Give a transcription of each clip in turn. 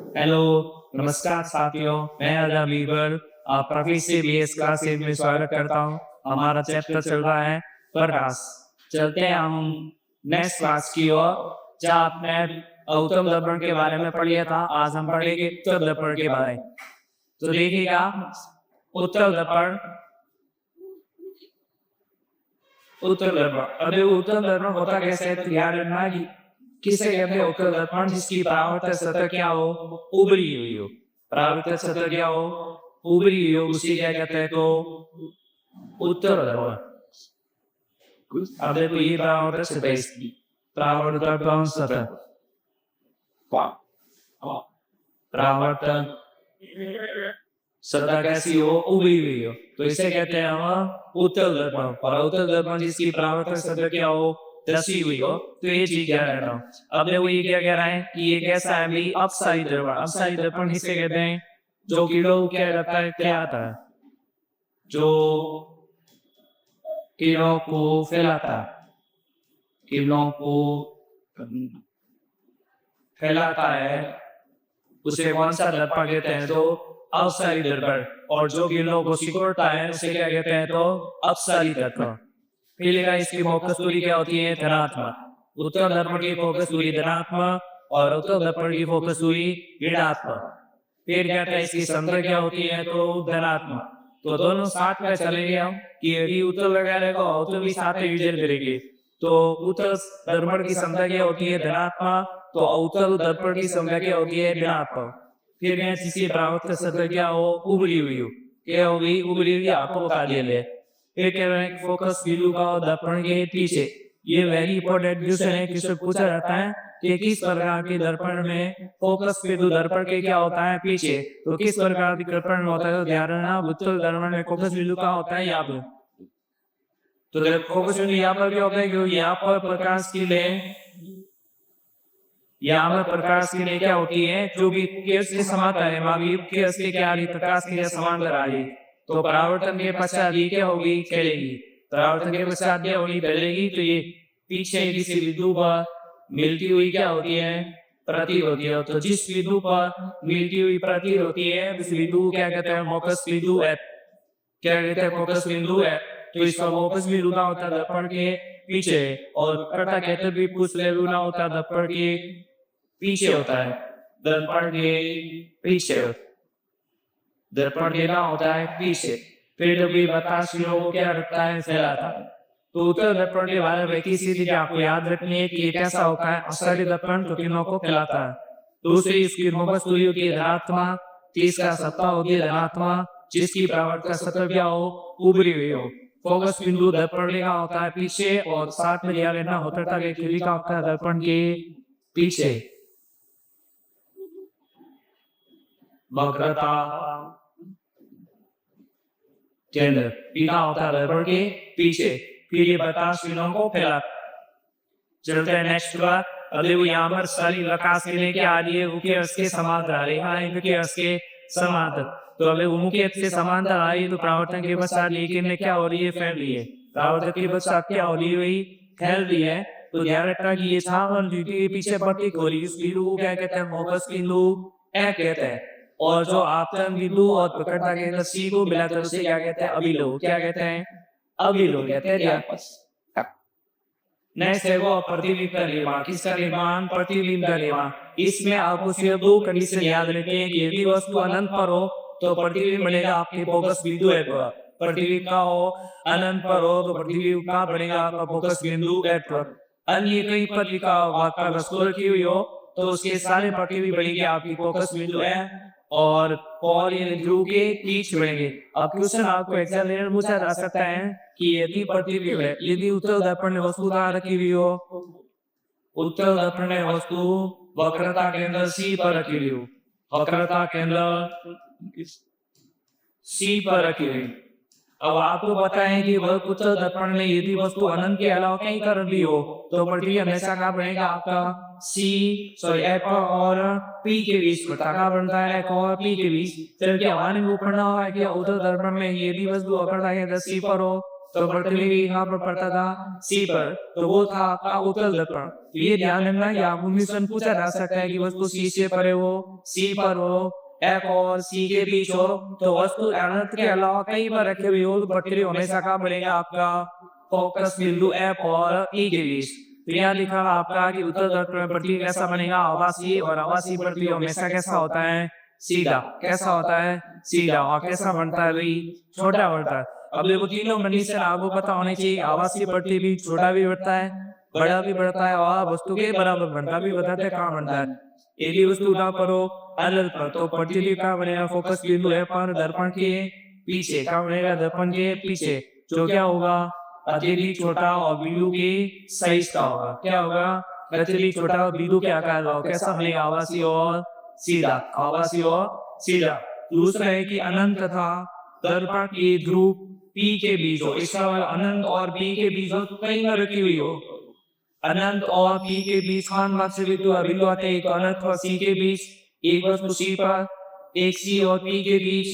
Hello, नमस्कार साथियों, मैं अदा बीबर आपका फिर से बीएस क्लास में स्वागत करता हूँ। हमारा चैप्टर चल रहा है प्रकाश। चलते हैं हम नेक्स्ट क्लास की ओर, जहाँ आपने उत्तम दर्पण के बारे में पढ़ लिया था। आज हम पढ़ेंगे उत्तर दर्पण के बारे में। तो देखिएगा, उत्तर दर्पण उत्तर दर्पण अभी उत्तर दर्पण होता कैसे है, तो याद रखना कि किसे कहते हैं उत्तर दर्पण, जिसकी परावर्तक सतह क्या हो, उभरी हुई हो। परावर्तक सतह क्या हो, उभरी हुई हो, उसी क्या कहते हैं, तो उत्तर दर्पण। अब देखो, ये परावर्तक सतह, इसकी परावर्तक सतह, परावर्तक सतह कैसी हो, उभरी हुई हो, तो इसे कहते हैं हम उत्तर दर्पण। और उत्तर दर्पण जिसकी परावर्तक सतह क्या हो, धसी हुई हो, तो ये चीज क्या रह रहा हूँ। अब देखो, ये क्या कह रहा है कि ये कैसा है भाई, अपसारी दर्पण। अपसारी दर्पण किसे कहते हैं, जो किरणों क्या रहता है, क्या आता है, जो किरणों को फैलाता है, किरणों को फैलाता है, उसे कौन सा दर्पण कहते हैं, तो अपसारी दर्पण। और जो किरणों को सिकुड़ता है, उसे क्या कहते हैं, तो अपसारी दर्पण। फिर इसकी फोकस दूरी क्या होती है, धनात्मक। उत्तर दर्पण की फोकस दूरी धनात्मक और उत्तर दर्पण की फोकस दूरी ऋणात्मक। फिर कहते हैं इसकी संख्या क्या होती है, तो धनात्मक। तो दोनों साथ में चलेंगे हम कि यदि उत्तर लगा रहेगा और उत्तर भी साथ में यूज करेंगे, तो उत्तर दर्पण की संख्या क्या होती है, धनात्मक, तो उत्तर दर्पण की संख्या क्या होती है, ऋणात्मक। फिर मैं जिसकी परावर्तक सतह क्या हो, उभरी हुई हो, क्या होगी, उभरी हुई, आपको बता दिया। फिर कह रहे हैं फोकस बिंदु का दर्पण के पीछे। ये वेरी इंपॉर्टेंट क्वेश्चन है, क्वेश्चन पूछा जाता है कि किस प्रकार के दर्पण में फोकस बिंदु दर्पण के क्या होता है, पीछे। तो किस प्रकार के दर्पण में होता है, तो ध्यान रखना, उत्तल दर्पण में फोकस बिंदु का होता है यहाँ पर। तो फोकस बिंदु यहाँ पर क्या होता है, क्योंकि यहाँ पर प्रकाश की ले, यहाँ पर प्रकाश की ले क्या होती है, जो भी के समांतर है, के क्या आ रही, प्रकाश के समांतर आ रही। तो परावर्तन के पश्चात ये क्या होगी, चलेगी। परावर्तन के पश्चात क्या होगी, चलेगी। तो ये पीछे किसी बिंदु पर मिलती हुई क्या होती है, प्रतीत होती है। तो जिस बिंदु पर मिलती हुई प्रतीत होती है, उस बिंदु को क्या कहते हैं, फोकस बिंदु है। क्या कहते हैं, फोकस बिंदु है। तो इसका फोकस बिंदु ना होता है दर्पण के पीछे, और कटा कहते भी कुछ बिंदु ना होता है दर्पण के पीछे होता है, दर्पण के पीछे, दर्पण के ना होता है पीछे। फिर भी प्रकाश किरणों को क्या रखता है, फैलाता है। तो उत्तर दर्पण के बारे में किसी चीज आपको याद रखनी है कि ये कैसा होता है, असली दर्पण जो किरणों को फैलाता है। दूसरी इसकी फोकस दूरी होती है धनात्मक, तीसरा सत्ता होती है धनात्मक, जिसकी परावर्तक सतह क्या हो, उभरी हुई हो। फोकस बिंदु दर्पण का होता है पीछे, और साथ में ध्यान रखना होता है कि का होता है दर्पण के पीछे। वक्रता केंद्र पीछा होता है दर्पण के पीछे। फिर ये प्रकाश किरणों को फैलाता। चलते हैं नेक्स्ट बार। अभी वो यहाँ पर सारी प्रकाश किरणें क्या आ रही है, मुख्य अक्ष के समांतर आ रही है, मुख्य अक्ष के समांतर। तो अभी वो मुख्य अक्ष के समांतर आ रही है, तो परावर्तन के पश्चात ये किरणें क्या हो रही है, फैल रही है। परावर्तन के पश्चात क्या हो रही है, फैल रही है। तो ध्यान रखना कि ये छावन के पीछे प्रतीक हो रही है, इस बिंदु को क्या कहते हैं, फोकस बिंदु ए कहते हैं। और जो आपतन बिंदु और प्रकटता केंद्र सी को मिलाकर उसे क्या कहते हैं, अभिलोक। क्या कहते हैं, अभिलोक कहते हैं। नेक्स्ट है वो प्रतिबिंब का निर्माण। किसका निर्माण, प्रतिबिंब का निर्माण। इसमें आपको सिर्फ दो कंडीशन याद रखनी है कि यदि वस्तु अनंत पर हो तो प्रतिबिंब बनेगा आपके फोकस बिंदु है पर। प्रतिबिंब का हो अनंत पर हो तो प्रतिबिंब का बनेगा आपका फोकस बिंदु है पर। अन्य कहीं पर लिखा आपका वस्तु रखी हुई हो तो उसके सारे प्रतिबिंब बनेंगे आपकी फोकस बिंदु है, और ये ध्रुव के बीच बनेंगे। अब क्वेश्चन आपको एग्जाम में पूछा जा सकता है कि यदि प्रतिबिंब है, यदि उत्तर दर्पण में वस्तु कहाँ रखी हुई हो, उत्तर दर्पण में वस्तु वक्रता केंद्र सी पर रखी हुई हो, वक्रता केंद्र सी पर रखी हुई। अब आपको पता है कि वह उत्तर दर्पण में यदि वस्तु अनंत के अलावा कहीं कर भी हो तो प्रतिबिंब हमेशा कहाँ बनेगा, आपका सी सॉरी एफ और पी के बीच कहाँ बनता है, एफ और पी के बीच। जबकि हमारे को पढ़ना है कि उत्तर दर्पण में यदि वस्तु वक्रता केंद्र सी पर हो तो पृथ्वी भी यहाँ पर पड़ता था सी पर, तो वो था आपका उत्तल दर्पण। तो ये ध्यान रखना कि आपको मिशन पूछा जा सकता है कि वस्तु सी से परे हो, सी पर हो, एफ और सी के बीच हो, तो वस्तु अनंत के अलावा कहीं पर रखे हुए हो, तो पृथ्वी हमेशा कहाँ बनेगा आपका फोकस बिंदु एफ और ई के बीच। तो यहाँ लिखा आपका कि उत्तल दर्पण में पृथ्वी कैसा बनेगा आवासीय, और आवासीय पृथ्वी हमेशा कैसा होता है सीधा। कैसा होता है सीधा। और कैसा बनता है भाई छोटा बनता है। अब देखो तीनों कंडीशन आपको पता होनी चाहिए। आवासीय पृथ्वी भी छोटा भी बढ़ता है, बड़ा भी बढ़ता है, और वस्तु के बराबर बनता भी बताते हैं कहाँ बनता है। यदि वस्तु उठा करो अलग पर, तो पृथ्वी कहाँ बनेगा फोकस बिंदु है पर दर्पण के पीछे। कहाँ बनेगा दर्पण के पीछे, जो क्या होगा अत्यधिक छोटा और बिंदु के साइज का होगा। क्या होगा अत्यधिक छोटा और बिंदु के आकार का होगा। कैसा बनेगा आवासीय और सीधा। आवासीय और सीधा। दूसरा है कि अनंत तथा दर्पण के ध्रुव पी के बीच हो। इसका मतलब अनंत और पी के बीच हो तो कहीं न रखी हुई हो। अनंत और पी के बीच खान बात से बिंदु आते हैं। एक अनंत और सी के बीच, एक वस्तु सी पर, एक सी और पी के बीच,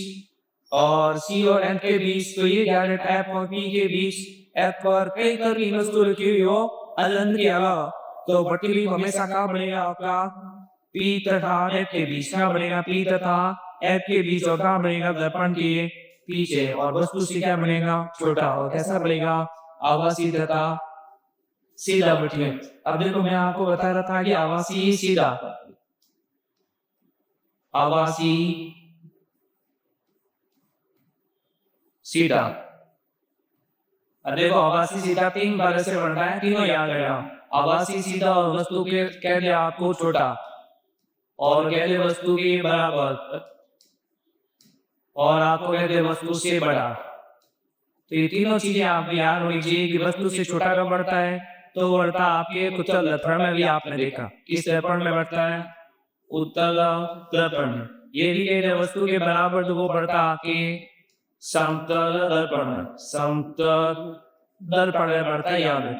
और सी और एफ के बीच। तो ये क्या है एफ और पी के बीच, एफ पर कई तरह की वस्तु रखी हुई हो अनंत के अलावा, तो पृथ्वी हमेशा कहाँ बनेगा आपका पी तथा एफ के बीच। कहाँ बनेगा पी तथा एफ के बीच, और कहाँ बनेगा दर्पण के पीछे। और वस्तु से क्या बनेगा छोटा। और कैसा बनेगा आवासीय तथा सीधा पृथ्वी। अब देखो मैं आपको बता रहा था कि आवासीय सीधा, आवासीय सीधा। अब देखो आवासीय सीधा तीन बार से बनता है, तीनों याद रखना। आवासीय सीधा और वस्तु के कह दिया आपको छोटा, और कह दे वस्तु के बराबर, और आपको कह दे वस्तु से बड़ा। तो ये तीनों चीजें आप याद होनी चाहिए कि वस्तु से छोटा कब बढ़ता है, तो बढ़ता आपके उत्तल दर्पण में भी आपने देखा। किस दर्पण में बढ़ता है उत्तल दर्पण में। ये भी कह दे वस्तु के बराबर, तो वो बढ़ता आपके समतल दर्पण में। समतल दर्पण में बढ़ता है याद है।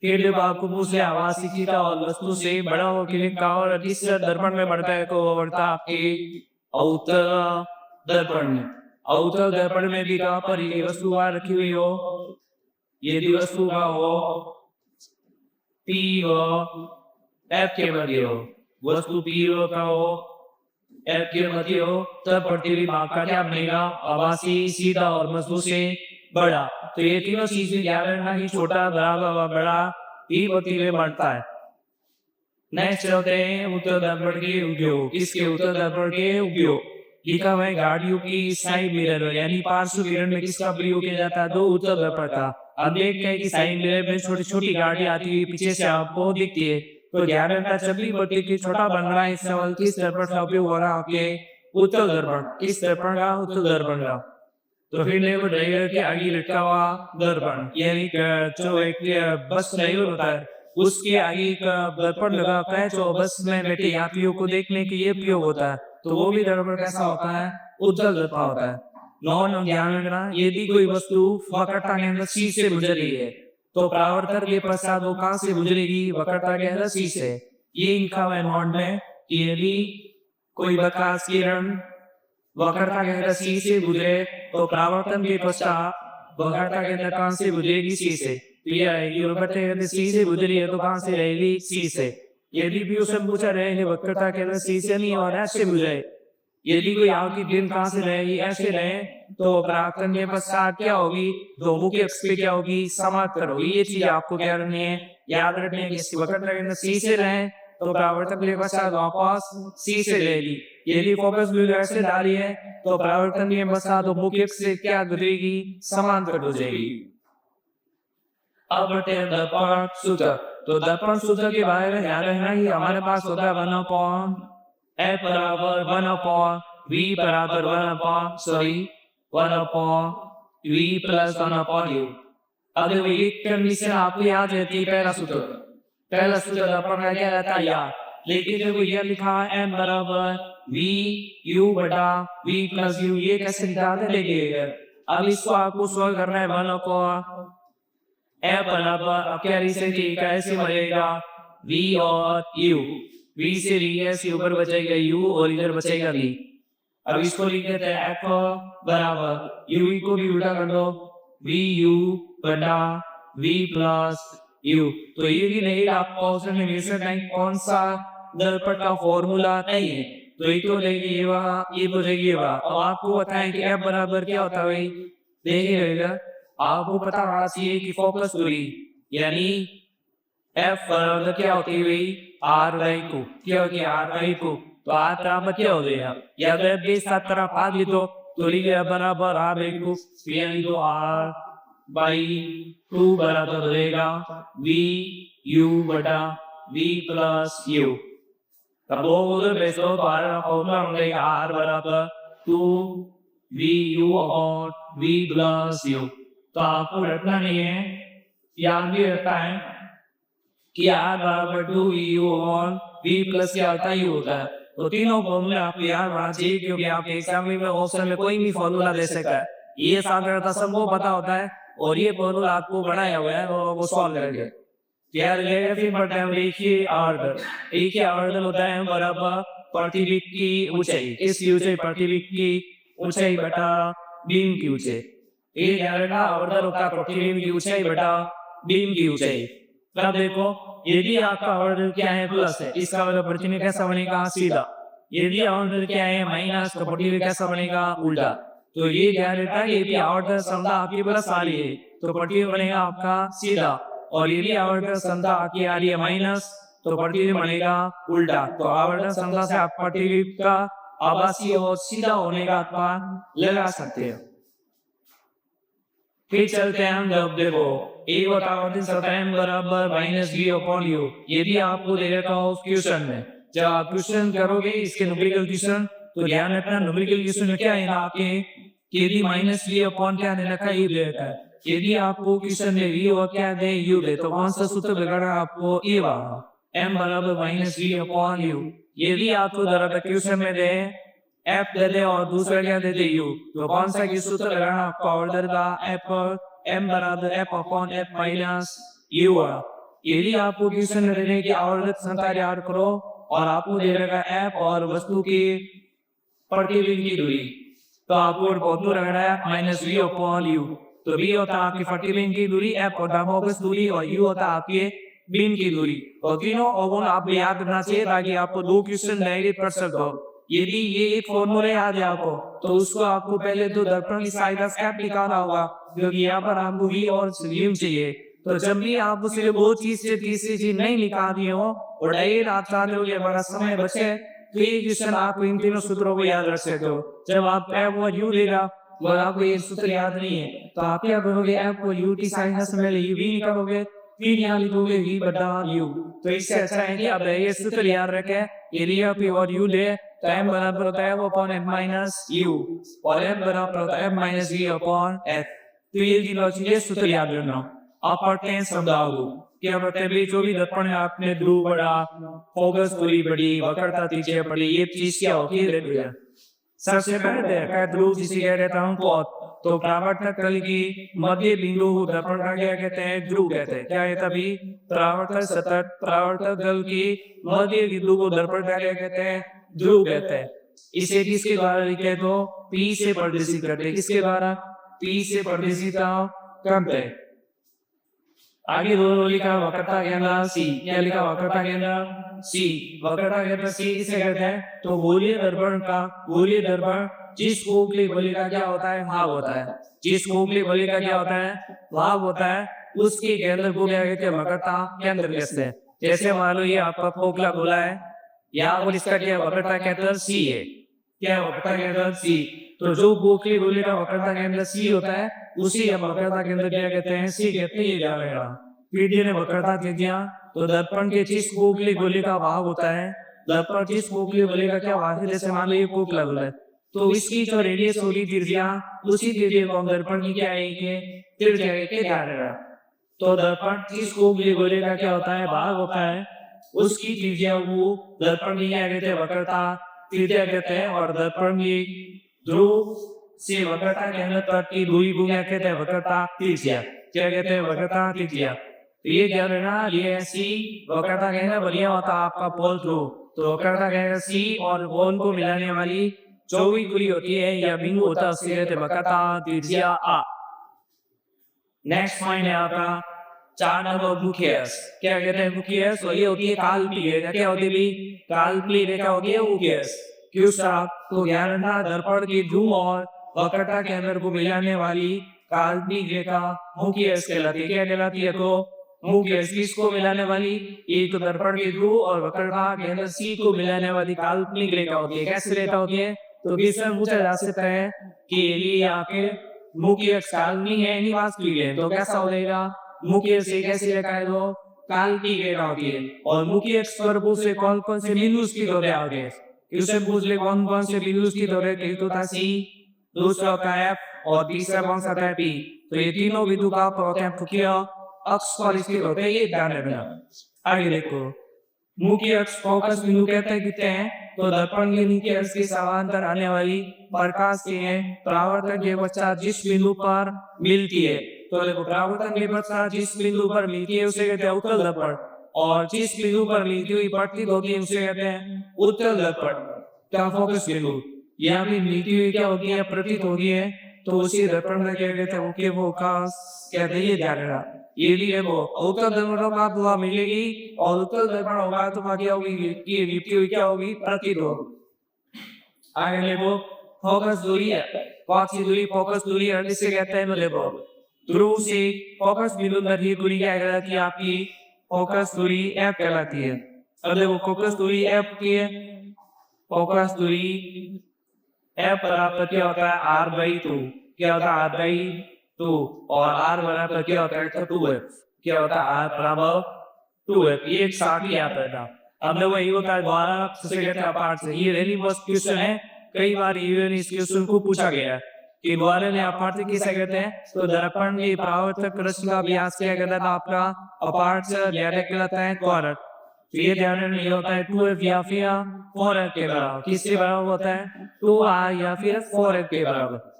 फिर जब आपको पूछे आवासीय सीधा और वस्तु से बड़ा हो कि और किस दर्पण में बढ़ता है, तो वो बढ़ता आपके अवतल दर्पण में। अवतल दर्पण में भी कहाँ पर ये वस्तु वहां रखी हुई हो, यदि वस्तु का हो पी हो एफ के मध्य हो, वस्तु पी हो का हो एफ के मध्य हो, तब पृथ्वी भाग का क्या बनेगा आवासीय सीधा और वस्तु से बड़ा। तो ये तीनों चीजें याद रखना कि छोटा बराबर बड़ा ही पृथ्वी में बढ़ता है। नेक्स्ट चलते हैं उत्तर दर्पण के उपयोग। इसके उत्तर दर्पण के उपयोग लिखा हुआ है गाड़ियों की साइड मिरर यानी पार्श्व मिरर में किसका प्रयोग किया जाता है, तो उत्तर दर्पण का। अब देखते हैं कि साइड मिरर में छोटी छोटी गाड़ी आती हुई पीछे से आपको दिखती है, तो ध्यान रखना जब भी पृथ्वी की छोटा बन रहा है इस सवाल किस दर्पण का उपयोग हो रहा है आपके उत्तर दर्पण। किस दर्पण का उत्तर दर्पण का। तो फिर देखो ड्राइवर के आगे लटका हुआ दर्पण, यानी जो एक बस ड्राइवर होता है उसके आगे एक दर्पण लगा होता है जो बस में बैठे यात्रियों को देखने के लिए उपयोग होता है। तो वो भी दर्पण कैसा होता है उत्तल दर्पण होता है। नॉन ध्यान रखना यदि कोई वस्तु वक्रता के अंदर सी से गुजर रही है, तो परावर्तन के पश्चात वो कहां से गुजरेगी वक्रता के अंदर सी से। ये लिखा हुआ है नॉन में कि यदि कोई प्रकाश किरण वक्रता के अंदर सी से गुजरे तो परावर्तन के पश्चात वक्रता के अंदर कहां से गुजरेगी सी से। तो ये सी से गुजरी है तो कहां से रहेगी सी से। यदि भी उसे पूछा रहे वक्रता के अंदर सी से नहीं और ऐसे गुजरे, यदि कोई आपकी किरण कहां से रहेगी ऐसे रहे, तो परावर्तन के पश्चात क्या होगी दो मुख्य अक्ष पे क्या होगी समांतर होगी। ये चीज आपको क्या रखनी है याद रखनी है कि वक्रता के अंदर सी से रहे तो परावर्तन के पश्चात वापस सी से रहेगी। यदि फोकस बिंदु ऐसे डाली है तो परावर्तन के पश्चात मुख्य अक्ष से क्या गुजरेगी समांतर हो जाएगी। अब बढ़ते हैं दर्पण सूत्र। तो दर्पण सूत्र के बारे में ध्यान रखना कि हमारे पास होता है 1/f बराबर 1/v बराबर 1/v प्लस 1/u। अब देखो ये कंडीशन आपको याद रहती है पहला सूत्र। पहला सूत्र दर्पण का क्या रहता है याद, लेकिन जब ये लिखा है m बराबर v u बटा v प्लस u, ये कैसे लिखा है देखिए। अब इसको आपको सॉल्व करना है 1/f बराबर क्या कैसे बनेगा v और u, v से v ऊपर बचेगा u और इधर बचेगा v। अब इसको लिख देते हैं f बराबर u को भी उल्टा कर दो वी यू बटा वी प्लस यू। तो ये भी नहीं आपको कौन सा दर्पण का फॉर्मूला नहीं है, तो ये तो लेगी ये बोलेगी अब आपको बताएं कि एफ बराबर क्या होता है भाई, देखिएगा आपको पता होना चाहिए कि फोकस दूरी यानी एफ बराबर क्या होती है भाई, आर बाई टू। क्या होती है आर बाई टू, तो आर बराबर क्या हो जाएगा, या अगर बे सात तरफ भाग ली तो लिखे बराबर आर बाई टू, यानी तो आर बाई टू बराबर रहेगा वी यू बटा वी प्लस यू। तब वो उधर बेचो तो आर फॉर्मूला मिलेगा आर बराबर two V U upon V plus U. तो आपको रखना नहीं है, याद भी रखता है कि आर बराबर two V U upon V plus क्या होता ही होता है। तो तीनों फॉर्मूले आपको याद होना चाहिए, क्योंकि आप एग्जाम में ऑप्शन में कोई भी फॉर्मूला दे सकता है, ये साधारणतः सबको पता होता है और ये फॉर्मूला आपको बनाया हुआ है और वो सॉल्व करेंगे। क्या लगेगा फिर बढ़ते हैं देखिए आवर्धन। देखिए आवर्धन होता है बराबर प्रतिबिंब की ऊंचाई, इस ऊंचाई प्रतिबिंब की ऊंचाई बटा बीम की ऊंचाई। ये ध्यान रखना आवर्धन होता है प्रतिबिंब की ऊंचाई बटा बीम की ऊंचाई। अब देखो यदि आपका आवर्धन क्या है प्लस है, इसका मतलब प्रतिबिंब कैसा बनेगा सीधा। यदि आवर्धन क्या है माइनस, तो प्रतिबिंब कैसा बनेगा उल्टा। तो ये ध्यान रखना है यदि आवर्धन संख्या आपकी प्लस आ रही है तो प्रतिबिंब बनेगा आपका सीधा, और यदि आवर्धन संख्या आपकी आ रही है माइनस तो प्रतिबिंब बनेगा उल्टा। तो आवर्धन संख्या से आप प्रतिबिंब का आभासी और सीधा होने का अनुमान लगा सकते हो। फिर चलते हैं हम जब देखो एक और आवर्धन संख्या m बराबर माइनस वी अपॉन यू। यदि आपको दे रखा हो क्वेश्चन में, जब आप क्वेश्चन करोगे इसके न्यूमेरिकल क्वेश्चन, तो ध्यान रखना न्यूमेरिकल क्वेश्चन में क्या है ना आपके, यदि माइनस वी अपॉन क्या दे रखा है यू दे रखा है। यदि आपको क्वेश्चन में वी और क्या दे यू दे, तो कौन सा सूत्र लगाना आपको ये वाला m बराबर माइनस वी अपॉन यू। यदि आपको दरअसल क्वेश्चन में दे एफ दे दे और दूसरा क्या दे दे यू, तो कौन सा की सूत्र लगाना आपको आवर्धन का एफ m बराबर F upon F minus you. यदि आपको क्वेश्चन में देने की आवर्धन संख्या याद करो और आपको दे रखा एफ और वस्तु की प्रतिबिंब की दूरी, तो आपको फॉर्मूला लगाना है माइनस वी अपॉन यू। तो वी होता है आपकी प्रतिबिंब की दूरी, एफ होता है फोकस दूरी और यू होता है आपके बीम की दूरी। और तीनों ओवन आप याद रखना चाहिए ताकि आपको दो क्वेश्चन डायरेक्ट कर सको। यदि ये एक फॉर्मूला याद है आपको, तो उसको आपको पहले तो दर्पण की सहायता से एफ निकालना होगा, क्योंकि यहाँ पर आपको वी और बीम चाहिए। तो जब भी आप सिर्फ वो चीज से तीसरी चीज नहीं निकाल रही हो और डायरेक्ट आप चाहते हो कि हमारा समय बचे, तो ये क्वेश्चन आप इन तीनों सूत्रों को याद रख सकते हो। जब आप एफ और यू देगा और आपको ये सूत्र याद नहीं है, तो आप क्या करोगे एफ और यू की सहायता से पहले वी निकालोगे, फिर यहाँ लिखोगे वी बटा यू। तो इससे अच्छा है कि आप ये सूत्र याद रखे, यदि आप और यू दे तो m बराबर होता है वो अपॉन f माइनस यू और f बराबर होता है f minus v upon f। तो ये तीनों चीजें सूत्र याद रखना। आप पढ़ते हैं शब्दावली, क्या पढ़ते हैं जो भी दर्पण में आपने ध्रुव पढ़ा, फोकस दूरी पढ़ी, वक्रता त्रिज्या पढ़ी, ये चीज क्या होती है। सबसे पहले देखा है ध्रुव जिसे कह देता हूँ पौध। तो परावर्तक तल की मध्य बिंदु दर्पण का क्या कहते हैं ध्रुव कहते हैं। क्या है तभी परावर्तक सतत परावर्तक तल की मध्य बिंदु को दर्पण का क्या कहते हैं ध्रुव कहते हैं। इसे किसके द्वारा लिखे तो P से प्रदर्शित करते हैं, किसके द्वारा P से प्रदर्शित करते हैं। आगे दोनों लिखा वक्रता केंद्र सी, क्या लिखा वक्रता केंद्र सी। वक्रता केंद्र सी किसे कहते हैं तो गोलीय दर्पण का, गोलीय दर्पण जिस खोखली गोली का क्या होता है भाग होता है, जिस खोखली गोली का क्या होता है भाग होता है, उसके केंद्र को क्या कहते हैं वक्रता केंद्र कहते हैं। जैसे मान लो ये आपका खोखला गोला है, यहाँ पर इसका क्या वक्रता केंद्र सी है, क्या वक्रता केंद्र सी। तो जो खोखली गोली का वक्रता केंद्र सी होता है उसी हम वक्रता केंद्र क्या कहते हैं सी कहते हैं। पीढ़ी ने वक्रता त्रिज्या, तो दर्पण के जिस खोखली गोली का भाग होता है, दर्पण जिस खोखली गोली का क्या भाग है, जैसे मान लो ये खोखला गोला है, तो इसकी जो रेडियस होगी त्रिज्या, उसी त्रिज्या को हम दर्पण की क्या है त्रिज्या के ध्यान रखना। तो दर्पण जिस खोखली गोली का क्या होता है भाग होता है, उसकी त्रिज्या को दर्पण की क्या कहते हैं वक्रता त्रिज्या कहते हैं। और दर्पण की ध्रुव से वक्रता केंद्र तक की दूरी को क्या कहते हैं वक्रता त्रिज्या, क्या कहते हैं वक्रता त्रिज्या। तो ये क्या रहना ये सी वक्रता केंद्र बढ़िया होता है आपका पोल ध्रुव। तो वक्रता केंद्र सी और पोल को मिलाने वाली जो भी दूरी होती है या बिंदु होता है उसके कहते हैं वक्रता त्रिज्या आ। नेक्स्ट पॉइंट है आपका 4 नंबर मुख्य अक्ष। क्या कहते हैं मुख्य अक्ष? और ये होती है काल्पनिक रेखा। क्या होती है भी? काल्पनिक रेखा होती है मुख्य अक्ष। क्यों आपको ध्यान रखना, दर्पण की ध्रुव और वक्रता केंद्र को मिलाने वाली काल्पनिक रेखा मुख्य अक्ष कहलाती है। क्या कहलाती है? तो मुख्य अक्ष किसको मिलाने वाली? एक तो दर्पण की ध्रुव और वक्रता केंद्र सी को मिलाने वाली काल्पनिक रेखा होती है। कैसी रेखा होती है? तो क्वेश्चन पूछा जा सकता है कि ये आपके मुख्य अक्ष काल्पनिक है नहीं वास्तविक है, तो कैसा हो जाएगा? मुख्य अक्ष एक ऐसी रेखा है जो काल्पनिक रेखा होती है। और मुख्य अक्ष पर से कौन कौन से बिंदु स्थित होते हैं? क्वेश्चन पूछ ले कौन कौन से बिंदु स्थित हो रहे? एक तो था सी, दूसरा होता है एफ और तीसरा कौन सा था पी। तो ये तीनों बिंदु का होते हैं मुख्य अक्ष पर स्थित होते हैं, ये ध्यान रखना। आगे देखो, मुख्य अक्ष फोकस बिंदु कहते हैं कितने हैं? तो दर्पण के मुख्य अक्ष के समांतर आने वाली प्रकाश के परावर्तन के पश्चात जिस बिंदु पर मिलती है, तो देखो परावर्तन के पश्चात जिस बिंदु पर मिलती है उसे कहते हैं उत्तल दर्पण, और जिस बिंदु पर मिलती हुई पट्टित होती है उसे कहते हैं उत्तल दर्पण। क्या फोकस बिंदु यहाँ भी मिलती हुई क्या होती है? प्रतीत होती है, तो उसी दर्पण में क्या कहते हैं? मुख्य फोकस कहते हैं, ये ध्यान रखना। ये भी देखो उत्तल दर्पण का दुआ मिलेगी और उत्तल दर्पण होगा तो क्या होगी? ये लिपटी हुई क्या होगी? प्रतीत होगी। आगे देखो, फोकस दूरी है। कौन सी दूरी? फोकस दूरी किसे कहते हैं? देखो ध्रुव से फोकस बिंदु तक की दूरी क्या कहलाती है? आपकी फोकस दूरी एफ कहलाती है। अब देखो फोकस दूरी एफ की है, फोकस दूरी एफ बराबर क्या होता है? r/2। क्या होता है? r/2। और r बराबर क्या होता है? 2f। क्या होता है? r बराबर 2f। ये एक साथ ही आता था। अब देखो ये होता है द्वारा से कहते हैं अपार्ट से। ये वेरी मस्त क्वेश्चन है, कई बार इवन इस क्वेश्चन को पूछा गया है कि द्वारा ने अपार्ट से किसे कहते हैं? तो दर्पण की परावर्तक रश्मि का व्यास क्या कहता था आपका? अपार्ट से डायरेक्ट कहलाता है द्वारा। तो ये ध्यान रखना, ये होता है 2f या फिर 4f के बराबर। किसके बराबर होता है? 2r या फिर 4f के बराबर।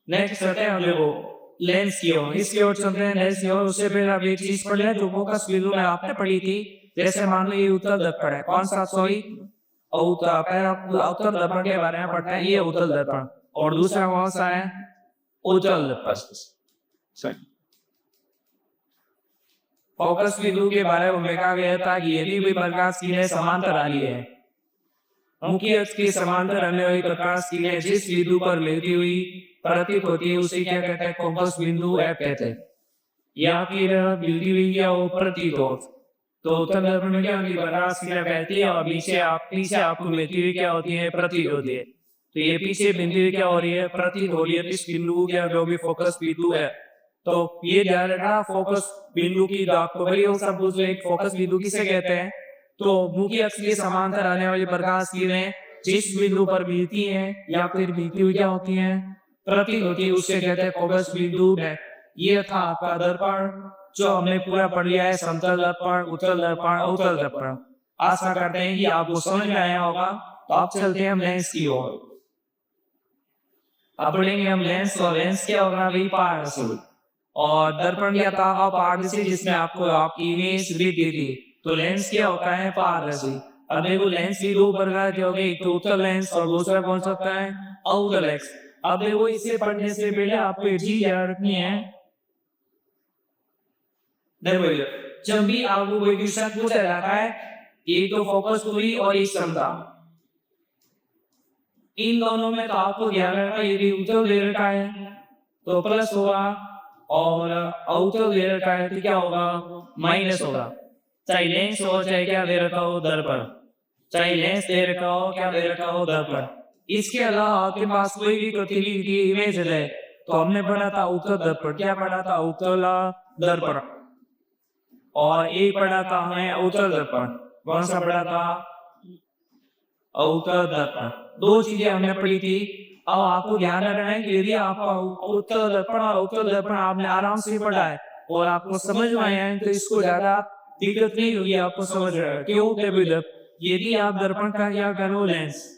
नेक्स्ट चलते हैं हम लोग लेंस की ओर। इसकी ओर चलते हैं लेंस की ओर। उससे पहले आप एक चीज पढ़ लें जो फोकस बिंदु में आपने पढ़ी थी। जैसे मान लो ये उत्तल दर्पण है, कौन सा? सॉरी उत्तल दर्पण के बारे में पढ़ते हैं, ये उत्तल दर्पण। और दूसरा कौन सा है? उत्तल दर्पण। फोकस बिंदु के बारे में देखा गया था कि यदि कोई प्रकाश किरणें समांतर आ रही है, मुख्य अक्ष के समांतर आने वाली प्रकाश किरणें जिस बिंदु पर मिलती हुई प्रतीत होती है उसे क्या कहते हैं? फोकस बिंदु एफ कहते हैं। या फिर मिलती हुई या वो प्रतीत हो, तो उत्तल दर्पण में क्या होती है? प्रकाश किरण बहती है और पीछे आपको मिलती हुई क्या होती है? प्रतीत होती है। तो ये पीछे बिंदु हुई क्या हो रही है? प्रतीत हो रही है। इस बिंदु क्या जो भी फोकस बिंदु है, तो ये ध्यान रखना फोकस बिंदु की आपको बड़ी सब पूछ रहे फोकस बिंदु किसे कहते हैं? तो मुख्य अक्ष के समांतर आने वाली प्रकाश किरणें जिस बिंदु पर मिलती हैं या फिर मिलती हुई क्या होती हैं? प्रतीत होती है, उससे कहते हैं फोकस बिंदु है। ये था आपका दर्पण जो हमने पूरा पढ़ लिया है, समतल दर्पण, उत्तल दर्पण, अवतल दर्पण। आशा करते हैं कि आपको समझ में आया होगा। तो अब चलते हैं हम लेंस की ओर। अब पढ़ेंगे हम लेंस। और लेंस क्या होगा भाई? पारदर्शी। और दर्पण क्या था? अपारदर्शी, जिसमें आपको आपकी इमेज दी थी। तो लेंस क्या होता है? पारदर्शी। अब देखो लेंस की दो प्रकार के हो गए, एक तो उत्तल लेंस और दूसरा कौन सा होता है? अवतल लेंस। अब देखो इसे पढ़ने से पहले आपको एक चीज याद रखनी है। देखो जब भी आपको कोई क्वेश्चन पूछा जाता है, एक तो फोकस दूरी और एक समता, इन दोनों में तो आपको ध्यान रखना यदि उत्तल लेयर का है तो प्लस होगा और अवतल लेयर का है तो क्या होगा? माइनस होगा। चाहे लेंस हो चाहे क्या दे रखा हो? दर्पण। चाहे लेंस दे रखा हो क्या दे रखा हो? दर्पण। इसके अलावा आपके पास कोई भी प्रतिलिपि इमेज है तो हमने पढ़ा था उत्तल दर्पण। क्या पढ़ा था? उत्तल दर्पण। और एक पढ़ा था हमें अवतल दर्पण। कौन सा पढ़ा था? अवतल दर्पण। दो चीजें हमने पढ़ी थी। अब आपको ध्यान रखना है कि यदि आपका उत्तल दर्पण और अवतल दर्पण आपने आराम से पढ़ा है और आपको समझ में आया है तो इसको ज्यादा दिक्कत नहीं होगी, आपको समझ रहा है। क्यों? यदि आप दर्पण का क्या करो? लेंस।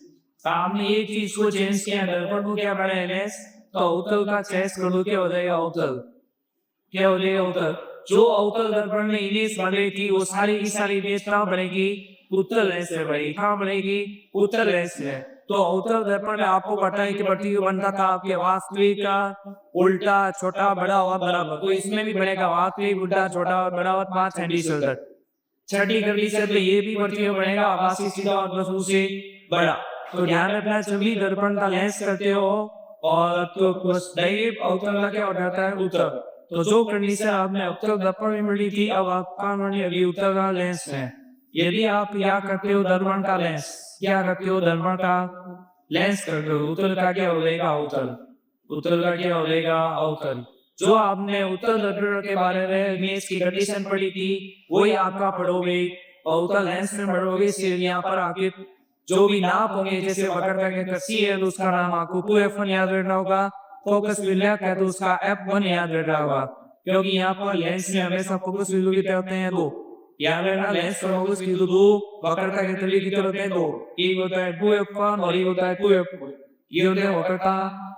आपने एक चीज को चेंज किया, दर्पण को क्या पढ़ा है? लेंस। तो अवतल का चेंज कर दो, क्या हो जाएगा? अवतल। क्या हो जाएगा? अवतल। जो अवतल दर्पण में इमेज बन रही थी वो सारी की सारी इमेज कहाँ बनेगी? उत्तल लेंस में बनेगी। कहाँ बनेगी? उत्तल लेंस में। तो अवतल दर्पण में आपको पता है कि प्रतिबिंब बनता था आपके वास्तविक का उल्टा, छोटा, बड़ा और बराबर। तो इसमें भी बनेगा वास्तविक, उल्टा, छोटा और बड़ा और 5 सेंटीमीटर तक। छठी कंडीशन में ये भी प्रतिबिंब बनेगा आभासी, सीधा और वस्तु से बड़ा। तो ध्यान रखना, जब भी दर्पण का लेंस करते हो और तो डायरेक्ट अवतल का क्या हो जाता है, उत्तल। तो जो कंडीशन आपने अवतल दर्पण में मिली थी, अब आपका अभी उत्तल का लेंस है। यदि आप क्या करते हो, दर्पण का लेंस क्या करते हो, दर्पण का लेंस करते हो, उत्तल का क्या हो जाएगा, अवतल। उत्तल का क्या हो जाएगा, अवतल। जो आपने उत्तल दर्पण के बारे में इसकी कंडीशन पढ़ी थी, वही आपका पढ़ोगे अवतल लेंस में पढ़ोगे। सिर्फ यहाँ पर आके जो भी नाप होंगे, जैसे वक्रता के कसी है तो उसका नाम आपको 2f1 याद रखना होगा। फोकस विलयक है तो उसका f1 याद रखना होगा, क्योंकि यहाँ पर लेंस में हमेशा फोकस बिंदु कितने होते हैं, 2। याद रखना, लेंस का फोकस बिंदु 2, वक्रता के तले कितने होते हैं, 2। एक होता है 2f1 और एक होता है 2f2। ये होते हैं वक्रता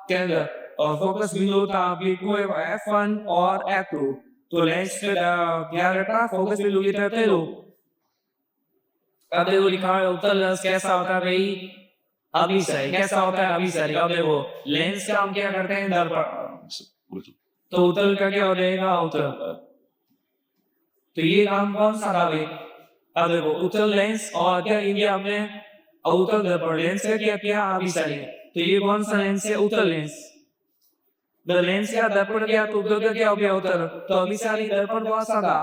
केंद्र, और फोकस बिंदु होता है आपकी 2f1 और f2। तो लेंस पे ध्यान रखना, फोकस बिंदु कितने होते हैं, 2। अब देखो लिखा है उत्तल लेंस कैसा होता है भाई, अभिसारी। कैसा होता है, अभिसारी। अब देखो लेंस का हम क्या करते हैं, दर्पण। तो उत्तल का क्या हो जाएगा, अवतल। तो ये काम कौन सा था भाई, अब देखो उत्तल लेंस और क्या इंडिया हमने अवतल दर्पण। लेंस का क्या किया, अभिसारी। तो ये कौन सा लेंस है, उत्तल लेंस। द लेंस का दर्पण क्या, तो उत्तल का क्या हो गया, अवतल। तो अभिसारी दर्पण कौन सा था,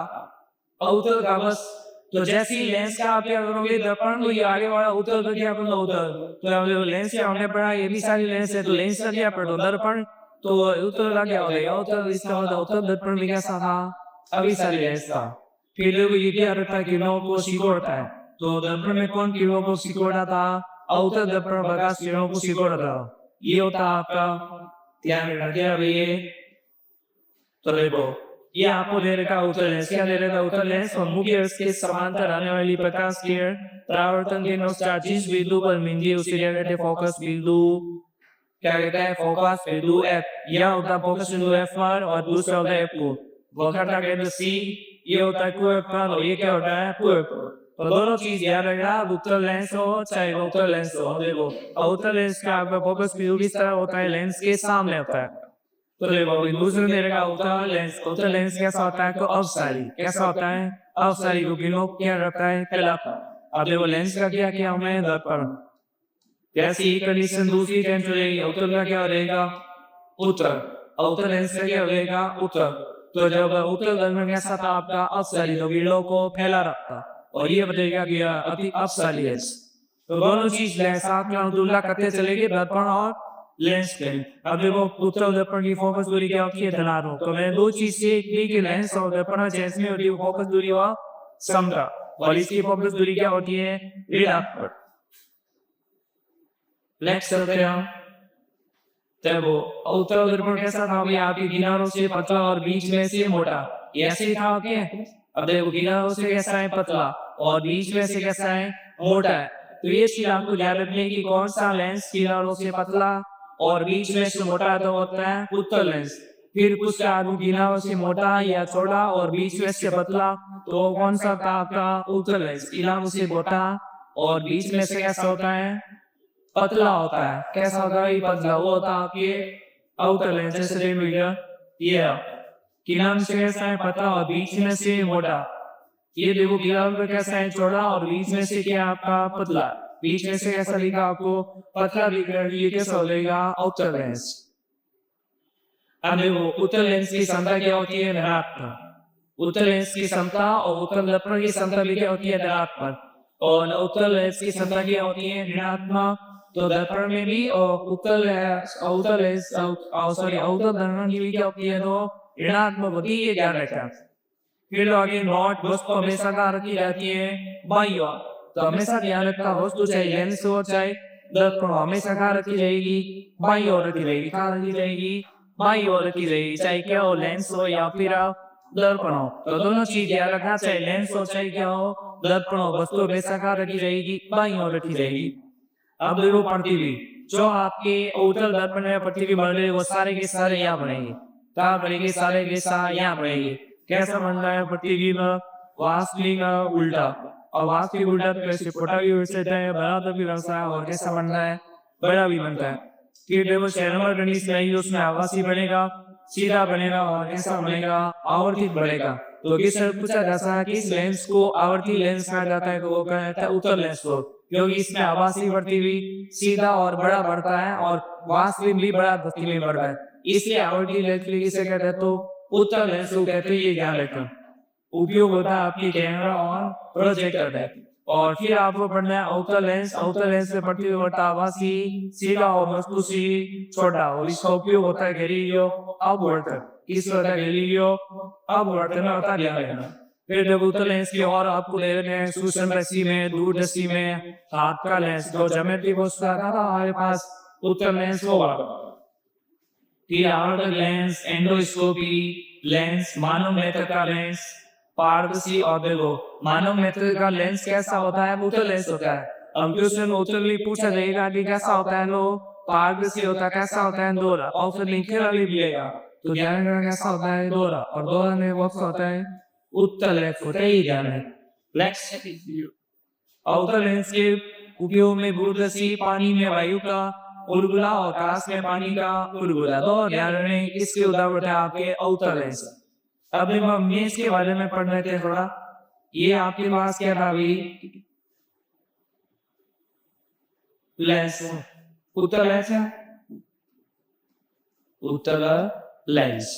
अवतल का, बस। तो जैसे ही लेंस का आप क्या करोगे, दर्पण, तो ये आगे वाला उत्तल का क्या करो, उत्तल। तो लेंस क्या हमने पढ़ा, ये भी सारी लेंस है, तो लेंस का क्या पढ़ो, दर्पण। तो उत्तल का क्या हो जाएगा, उत्तल। इसका मतलब उत्तल दर्पण में कैसा था, अभिसारी लेंस था। फिर देखो ये क्या रहता है, किरणों को सिकोड़ता है। तो दर्पण में कौन किरणों को सिकोड़ा था, अवतल दर्पण प्रकाश किरणों को सिकोड़ा था। ये होता आपका, ध्यान रखना क्या भैया। तो देखो ये आपको दे रखा उत्तल लेंस, क्या दे रखा, उत्तल लेंस और मुख्य अक्ष के समांतर आने वाली प्रकाश किरण परावर्तन के अनुसार जिस बिंदु पर मिलेंगी उसे क्या कहते हैं, फोकस बिंदु। क्या कहते हैं, फोकस बिंदु f। यह होता है फोकस बिंदु f1 और दूसरा होता है f2। वक्रता केंद्र C, ये होता है 2f1 और ये क्या होता है, 2f2। तो दोनों चीज याद रखना, उत्तल लेंस हो चाहे उत्तल लेंस हो। देखो उत्तल लेंस का आपका फोकस बिंदु किस तरह होता है, लेंस के सामने होता है। तो देखो दूसरे मेरे का उत्तल लेंस। उत्तल लेंस कैसा होता है, तो अवसारी। कैसा होता है, अवसारी। को किरणों क्या करता है, फैलाता। अब देखो लेंस का क्या किया हमने, दर्पण। जैसे ही कंडीशन दूसरी टाइम चलेगी, उत्तल का क्या हो जाएगा, उत्तल। उत्तल लेंस का क्या हो जाएगा, उत्तल। तो जब उत्तल दर्पण कैसा था आपका, अवसारी, तो किरणों को फैला रखता, और ये बनेगा कि अति अवसारी लेंस। तो दोनों चीज साथ में तुलना करते चलेगी, दर्पण और लेंस के। अब देखो उत्तल दर्पण की फोकस दूरी क्या होती है, धनात्मक। तो मैंने दो चीज से एक कि लेंस और दर्पण जैसे होती है फोकस दूरी व समता, और इसकी फोकस दूरी क्या होती है, ऋणात्मक। नेक्स्ट चलते हैं हम। देखो उत्तल दर्पण कैसा था भाई, आपकी किनारों से पतला और बीच में से मोटा, ऐसे ही था क्या। अब देखो किनारों से कैसा है, पतला, और बीच में से कैसा है, मोटा है। तो ये चीज आपको ध्यान रखने की, कौन सा लेंस किनारों से पतला और बीच में से मोटा तो होता है उत्तल लेंस। फिर कुछ आदमी किनारों से मोटा या छोटा और बीच में से पतला, तो कौन सा था आपका, उत्तल लेंस। किनारों से मोटा और बीच में से कैसा होता है, पतला होता है। कैसा होता है, पतला। वो होता है आपके आउटर लेंस। जैसे ये किनारों से कैसा है, पतला और बीच में से मोटा। ये देखो किनारों पे कैसा है, चौड़ा और बीच में से क्या आपका, पतला। बीच में से कैसा दिखा आपको, पतला दिख रहा है। ये कैसा हो जाएगा, आउटर लेंस। अब देखो उत्तल लेंस की क्षमता क्या होती है, धनात्मक। उत्तल लेंस की क्षमता और उत्तल दर्पण की क्षमता भी क्या होती है, धनात्मक। और उत्तल लेंस की क्षमता क्या होती है, ऋणात्मक। तो दर्पण में भी और उत्तल लेंस उत्तल दर्पण की भी क्या होती है, तो ऋणात्मक होती है, ध्यान रखना। फिर आगे नॉट, वस्तु हमेशा कहाँ रखी जाती है, बाईं ओर। तो हमेशा ध्यान रखना, वस्तु चाहे लेंस हो चाहे दर्पण, हमेशा कहाँ रखी जाएगी, बाईं ओर रखी जाएगी। कहाँ रखी जाएगी, बाईं ओर रखी जाएगी। चाहे क्या हो, लेंस हो या फिर दर्पण हो। तो दोनों चीज ध्यान रखना, चाहे लेंस हो चाहे क्या हो, दर्पण हो, वस्तु हमेशा कहाँ रखी जाएगी, बाईं ओर रखी जाएगी। अब देखो प्रतिबिंब, जो आपके उत्तल दर्पण में प्रतिबिंब बन रहे, वो सारे के सारे यहाँ बनेंगे। कहाँ बनेंगे, सारे के सारे यहाँ बनेंगे। कैसा बन रहा है प्रतिबिंब, वास्तविक उल्टा। और वास्तविक उल्टा तो कैसे, छोटा भी हो सकता है, बड़ा भी बन सकता है। और कैसा बन रहा है, बड़ा भी बनता है। फिर देखो 6 नंबर कंडीशन आई, उसमें आवासी बनेगा, सीधा बनेगा और ऐसा बनेगा, आवर्तित बढ़ेगा। तो क्वेश्चन पूछा जा सकता है कि इस लेंस को आवर्ती लेंस कहा जाता है, तो वो कहा जाता है उत्तल लेंस को, क्योंकि इसमें आभासी बढ़ती हुई सीधा और बड़ा बढ़ता है और वास्तविक भी बड़ा गति में बढ़ता है, इसलिए आवर्ती लेंस इसे कहते हैं, तो उत्तल लेंस को कहते हैं। ये ध्यान रखना। उपयोग होता है आपकी कैमरा और प्रोजेक्टर का। और फिर आपको पढ़ना है अवतल लेंस। अवतल लेंस से पढ़ती हुई बढ़ता आभासी सीधा और वस्तु सी छोटा, और इसका उपयोग होता है गैलीलियो अपवर्तन। इस होता है गैलीलियो अपवर्तन में होता है। फिर जब उत्तल लेंस की और आपको दे रहे हैं सूक्ष्मदर्शी में, दूरदर्शी में, हाथ का लेंस, जो ज्योमेट्री को सुधारना था हमारे पास उत्तल लेंस होगा। फिर आवर्धक लेंस, एंडोस्कोपी लेंस, मानव नेत्र का लेंस, पारदर्शी और देखो मानव नेत्र का लेंस कैसा होता है, उत्तल लेंस होता है। अब क्वेश्चन उत्तल भी पूछा जाएगा कि कैसा होता है, लो पारदर्शी होता है, कैसा होता है, दोहरा, ऑप्शन लिखे वाली मिलेगा, तो ध्यान रखना कैसा होता है, दोहरा, और दोहरा में वक्त होता है उत्तल लेंस होता है। ये ध्यान है। अवतल लेंस के उपयोग में दूरदर्शी, पानी में वायु का बुलबुला और आकाश में पानी का बुलबुला, तो ध्यान रखना इसके उदाहरण है आपके अवतल लेंस। अब हम मेष के बारे में पढ़ रहे थे थोड़ा। ये आपके पास क्या था अभी, लेंस, उत्तल लेंस है, उत्तल लेंस।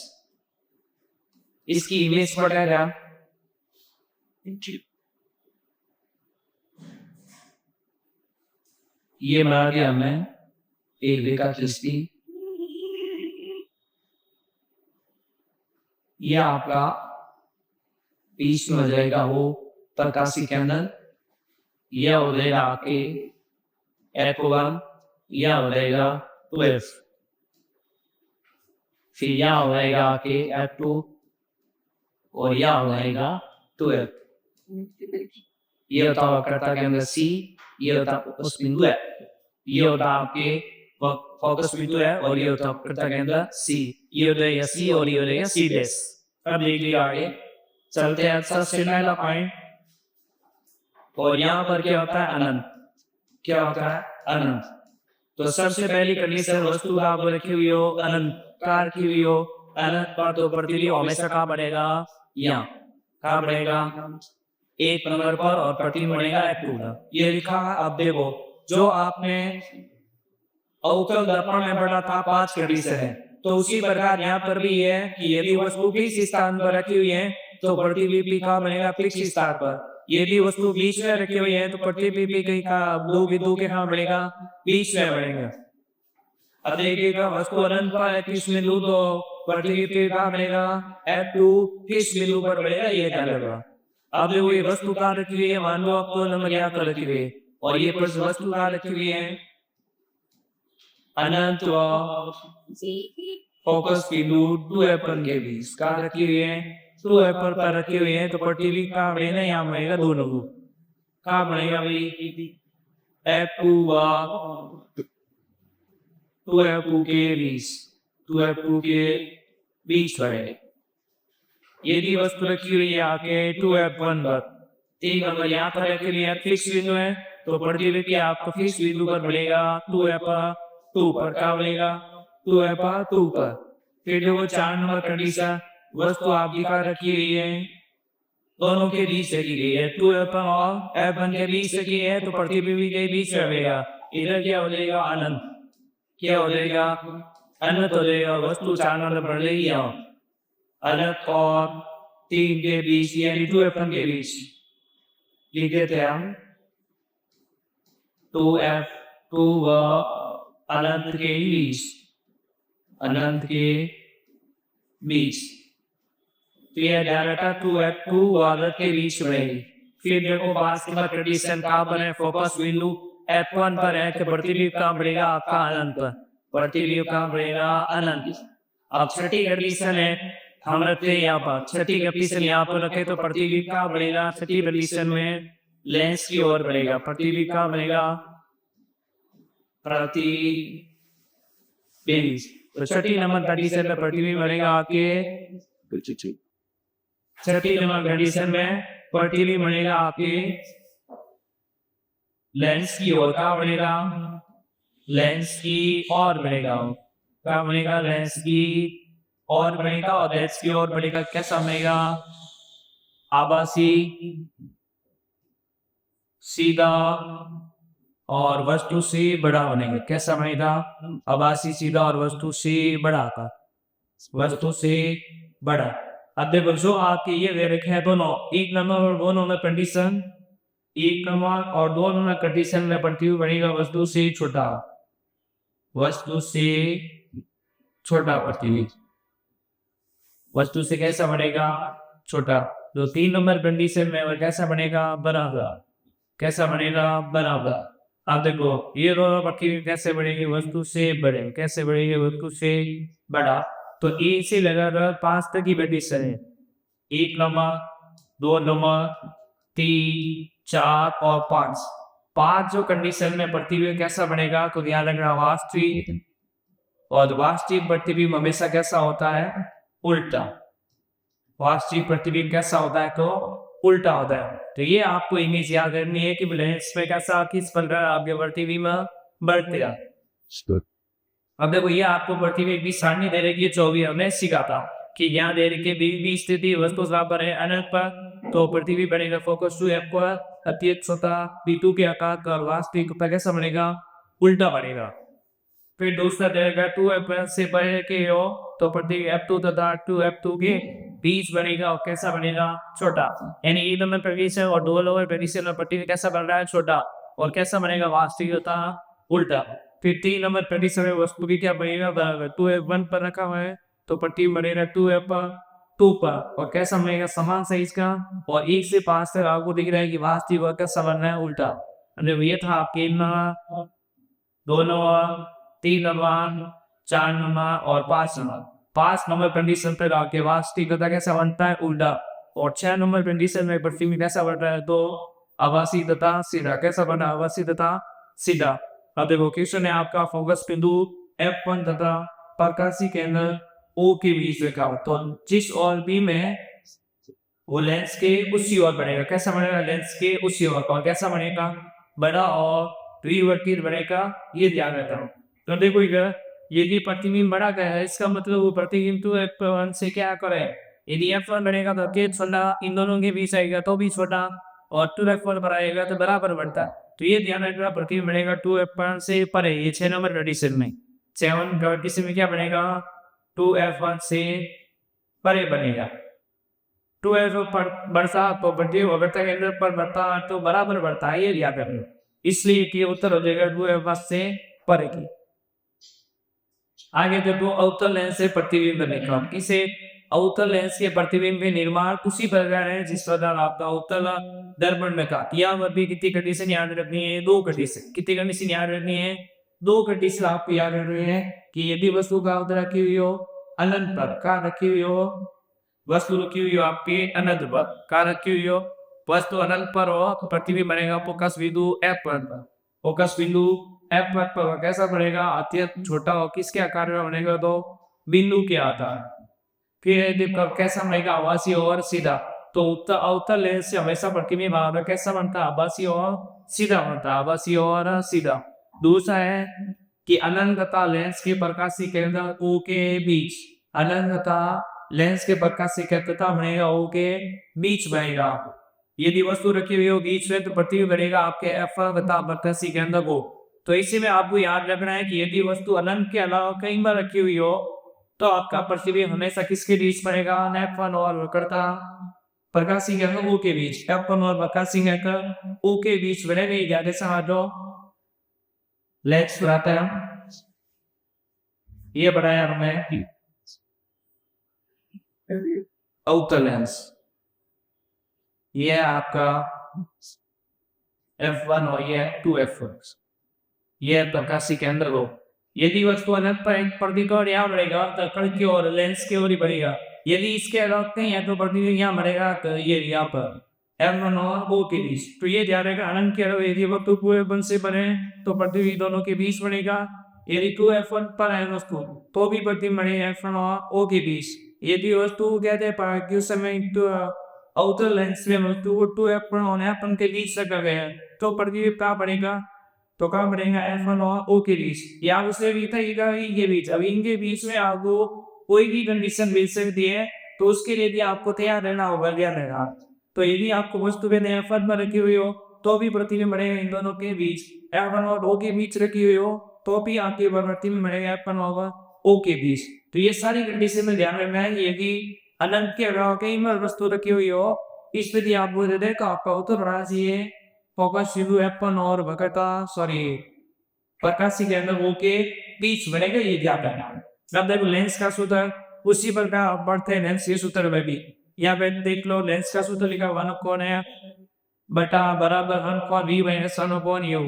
इसकी इमेज पढ़ेगा, ये बना दिया हमने एक रेखा खींचती, ये आपका बीच में हो जाएगा वो प्रकाशी कैंडल, यह हो जाएगा आपके F1, यह हो जाएगा 12, फिर यह हो जाएगा आपके F2 और यह हो जाएगा 12। ये होता है वक्रता केंद्र C, ये होता फोकस बिंदु है, ये होता आपके फोकस बिंदु है, और ये होता वक्रता केंद्र C, ये हो जाएगा C और ये हो जाएगा C डैश। अब देख लिया आगे चलते हैं। सबसे पहला पॉइंट, और यहाँ पर क्या होता है, अनंत, क्या होता है, अनंत। तो सबसे पहली कंडीशन वस्तु आप रखी हुई हो, अनंत का रखी हुई हो, अनंत पर तो प्रतिबिंब हमेशा कहाँ बढ़ेगा, यहाँ कहाँ बढ़ेगा, 1 नंबर पर, और प्रतिबिंब बढ़ेगा F2। ये लिखा है। अब देखो जो आपने अवतल दर्पण में पढ़ा था 5 कंडीशन है, तो उसी प्रकार यहाँ पर भी है कि यदि वस्तु फिक्स स्थान पर रखी हुई है तो प्रतिबिंब कहाँ बनेगा, फिक्स स्थान पर। यदि वस्तु बीच में रखी हुई है तो प्रतिबिंब कहीं का दो बिंदु के कहाँ बढ़ेगा, बीच में बढ़ेगा। अब देखिएगा वस्तु अनंत पर 31 बिंदु, तो प्रतिबिंब कहाँ बढ़ेगा, F2 किस बिंदु पर बढ़ेगा, ये ध्यान रखना। अब देखो ये वस्तु कहाँ रखी हुई है, मान लो आपको नंबर यहाँ पर रखी हुई है, और ये वस्तु कहाँ रखी हुई है, अनंत फोकस बिंदु 2F1 के बीच कहाँ रखी हुई है, 2F1 पर रखी हुई है, तो प्रतिबिंब कहाँ बढ़ेगा, यहाँ बढ़ेगा, दोनों को कहाँ बढ़ेगा भाई, F2 2F2 के बीच, 2F2 के बीच बढ़ेगा। यदि वस्तु रखी हुई है आके 2F1 पर, 3 नंबर यहाँ पर रखी हुई है, फिक्स बिंदु है, तो प्रतिबिंब आपको फिक्स बिंदु पर बढ़ेगा 2F2 पर, कहाँ बढ़ेगा, 2F2 पर। फिर देखो 4 नंबर कंडीशन, वस्तु आपकी कहाँ रखी हुई है, दोनों के बीच रखी गई है, 2F1 और F1 के बीच रखी है, तो प्रतिबिंब के बीच रहेगा। इधर क्या हो जाएगा, अनंत, क्या हो जाएगा, अनंत हो जाएगा। वस्तु 4 नंबर बढ़ जाएगी, अनंत और 3 के बीच यानी 2F1 के बीच लिख देते हैं हम, 2F2 व अनंत के बीच, अनंत के बीच, तो यह ध्यान रखा 2F2 व अनंत के बीच रहेगी। फिर देखो पास की कंडीशन कहाँ पर है, फोकस बिंदु F1 पर है, तो प्रतिबिंब कहाँ बढ़ेगा आपका, अनंत पर, प्रतिबिंब कहाँ बढ़ेगा, अनंत। अब छठी कंडीशन है, हम रखते हैं यहाँ पर, छठी कंडीशन यहाँ पर रखे तो प्रतिबिंब कहाँ बढ़ेगा, छठी कंडीशन में लेंस की ओर बढ़ेगा, प्रतिबिंब कहाँ बढ़ेगा, प्रतिबिंब। तो छठी नंबर कंडीशन में प्रतिबिंब बढ़ेगा आपके, छठी नंबर कंडीशन में प्रतिबिंब बढ़ेगा आपके लेंस की ओर, कहाँ बढ़ेगा, लेंस की और बढ़ेगा, क्या बनेगा? लेंस की और बढ़ेगा, और लेंस की और बढ़ेगा, कैसा बनेगा? आभासी, सीधा और वस्तु से बड़ा बनेगा। कैसा बनेगा? आभासी, सीधा और वस्तु से बड़ा का, वस्तु से बड़ा। अब देखो जो आपके ये दे रखे हैं दोनों, एक नंबर और दो नंबर कंडीशन, एक नंबर और दो नंबर कंडीशन में प्रतिबिंब बनेगा वस्तु से छोटा, वस्तु से छोटा प्रतिबिंब, वस्तु से कैसा बनेगा? छोटा। जो तीन नंबर कंडीशन में वो कैसा बनेगा? बराबर। कैसा बनेगा? बराबर। अब देखो ये दोनों प्रतिबिंब कैसे बढ़ेंगे? वस्तु से बड़े। कैसे बढ़ेंगे? वस्तु से बड़ा। तो ए से लगाकर 5 तक की कंडीशन है, 1 नंबर, 2 नंबर, 3, 4 और 5। 5 जो कंडीशन में प्रतिबिंब कैसा बनेगा? तो ध्यान रखना, वास्तविक, और वास्तविक प्रतिबिंब हमेशा कैसा होता है? उल्टा। वास्तविक प्रतिबिंब कैसा होता है? तो उल्टा होता है। तो ये आपको इमेज याद करनी है कि लेंस में कैसा किस प्रकार आपके प्रतिबिंब बढ़तेगा। अब देखो ये आपको प्रतिबिंब की सारणी दे रही है, 24 हमने सीखा था कि यहाँ दे रही है बी स्थिति वस्तु बराबर है अनंत पर, तो प्रतिबिंब बनेगा फोकस टू एफ पर, अत्यधिक स्वतः बी2 के आकार का, वास्तविक पर कैसा बनेगा? उल्टा बनेगा। फिर दूसरा देगा 2f से बड़े के हो तो प्रतिबिंब f2 तथा 2f2 के बीच बनेगा, और कैसा बनेगा? छोटा। यानी एक नंबर कंडीशन और दो नंबर कंडीशन में प्रतिबिंब कैसा बन रहा है? छोटा। और कैसा बनेगा? वास्तविक तथा उल्टा। फिर 3 नंबर कंडीशन में वस्तु की क्या बनेगा? बराबर। 2f1 पर रखा हुआ है तो प्रतिबिंब बनेगा 2f2 पर, और कैसा बनेगा? समान साइज का। और 1 से 5 तक आपको दिख रहा है कि वास्तविक और कैसा बन रहा है? उल्टा। ये था आपके 2 नंबर, 3 नंबर, 4 नंबर और 5 नंबर। 5 नंबर कंडीशन पर आपके वास्तविक कैसा बनता है? उल्टा। और 6 नंबर कंडीशन में प्रतिबिंब कैसा बन रहा है? तो आभासी तथा सीधा। कैसा बना? आभासी तथा सीधा। अब देखो क्वेश्चन है आपका, फोकस बिंदु F1 तथा प्रकाशीय केंद्र O के बीच रखा हो, तो जिस ओर भी में वो लेंस के उसी ओर बनेगा। कैसा बनेगा? लेंस के उसी ओर। और कैसा बनेगा? बड़ा और द्विवर्तित बनेगा। ये ध्यान रखना। तो देखो इधर यदि प्रतिबिंब बड़ा गया है, इसका मतलब वो प्रतिबिंब 2f1 से क्या करे? यदि f1 बनेगा तो के छोटा इन दोनों के बीच आएगा तो भी छोटा, और 2f1 पर आएगा तो बराबर बढ़ता। तो ये ध्यान रखना, प्रतिबिंब बनेगा 2f1 से परे। ये 6 नंबर कंडीशन में, 7 कंडीशन में क्या बनेगा? 2f1 से परे बनेगा। 2f पर बढ़ता तो प्रतिबिंब बढ़ता केंद्र पर बढ़ता तो बराबर बढ़ता है, ये याद रखना। इसलिए कि उत्तर हो जाएगा 2f1 से परे की। आगे देखो अवतल लेंस से प्रतिबिंब बनेगा। किसे? अवतल लेंस के प्रतिबिंब के निर्माण उसी प्रकार है जिस प्रकार आपका उत्तल दर्पण में था। यहाँ पर भी कितनी कंडीशन याद रखनी है? 2 कंडीशन। कितनी कंडीशन याद रखनी है? 2 कंडीशन आपको याद रखनी है कि यदि वस्तु का अवतल रखी हुई हो अनंत पर, का रखी हुई हो वस्तु रखी हुई हो आपके अनंत पर, का रखी हुई हो वस्तु अनंत पर हो, प्रतिबिंब बनेगा फोकस बिंदु F1 पर। फोकस बिंदु F1 पर कैसा बनेगा? अत्यंत छोटा हो। किसके आकार में बनेगा? तो बिंदु के आकार। फिर कैसा बनेगा? आभासी और सीधा। तो अवतल लेंस से हमेशा प्रतिबिंब कैसा बनता है? आभासी और सीधा बनता है। आभासी और सीधा। दूसरा है कि अनंत तथा लेंस के प्रकाशीय केंद्र O के बीच, अनंत तथा लेंस के प्रकाशीय केंद्र बनेगा O के बीच बनेगा। यदि वस्तु रखी हुई हो बीच में तो प्रतिबिंब बनेगा आपके F1 तथा प्रकाशीय केंद्र O। तो इसी में आपको याद रखना है कि यदि वस्तु अनंत के अलावा कहीं बार रखी हुई हो तो आपका प्रतिबिंब हमेशा किसके बीच पड़ेगा? F1 और वक्रता प्रकाशीय केंद्र O के बीच। F1 और प्रकाशीय केंद्र O के बीच बनेगा। ज्यादा समझो, लेंस बनाते हैं, ये बनाया हमने अवतल लेंस। ये आपका F1 और ये 2f1, ये प्रकाशीय केंद्र हो। यदि वस्तु अनंत पर एक प्रतिबिंब यहाँ बढ़ेगा तो कण की ओर, लेंस की ओर ही बढ़ेगा। यदि इसके अलावा कहीं है तो प्रतिबिंब यहाँ बढ़ेगा, तो ये यहाँ पर F1 और O के बीच। तो ये ध्यान रखना, अनंत के अलावा यदि वस्तु 2f1 से बने तो प्रतिबिंब दोनों के बीच बढ़ेगा। यदि 2f1 पर है वस्तु तो भी प्रतिबिंब बढ़ेगा F1 और O के बीच। यदि वस्तु कहते हैं उस समय अवतल लेंस में वस्तु को 2f1 और F1 के बीच रखा गया है तो प्रतिबिंब कहाँ बढ़ेगा? तो कहाँ बढ़ेगा F1 और O के बीच, या उससे भी था इनके बीच। अब इनके बीच में आपको कोई भी कंडीशन मिल सकती है, तो उसके लिए भी आपको तैयार रहना होगा, ध्यान रखना। तो यदि आपको वस्तु पहले F1 में रखी हुई हो तो भी प्रतिबिंब बढ़ेगा इन दोनों के बीच, F1 और O के बीच रखी हुई हो तो भी आपके प्रतिबिंब बढ़ेगा F1 और O के बीच। तो ये सारी कंडीशन में ध्यान रखना है। यदि अनंत के अलावा कहीं पर वस्तु रखी हुई हो, इस यदि आप बोल देते तो आपका उत्तर होना चाहिए फोकस बिंदु F1 और प्रकाशी के अंदर O के बीच बनेगा, ये ध्यान रखना। अब देखो लेंस का सूत्र उसी प्रकार आप पढ़ते हैं लेंस के सूत्र में भी। यहाँ पे देख लो लेंस का सूत्र लिखा 1/f बटा बराबर 1/v माइनस 1/u,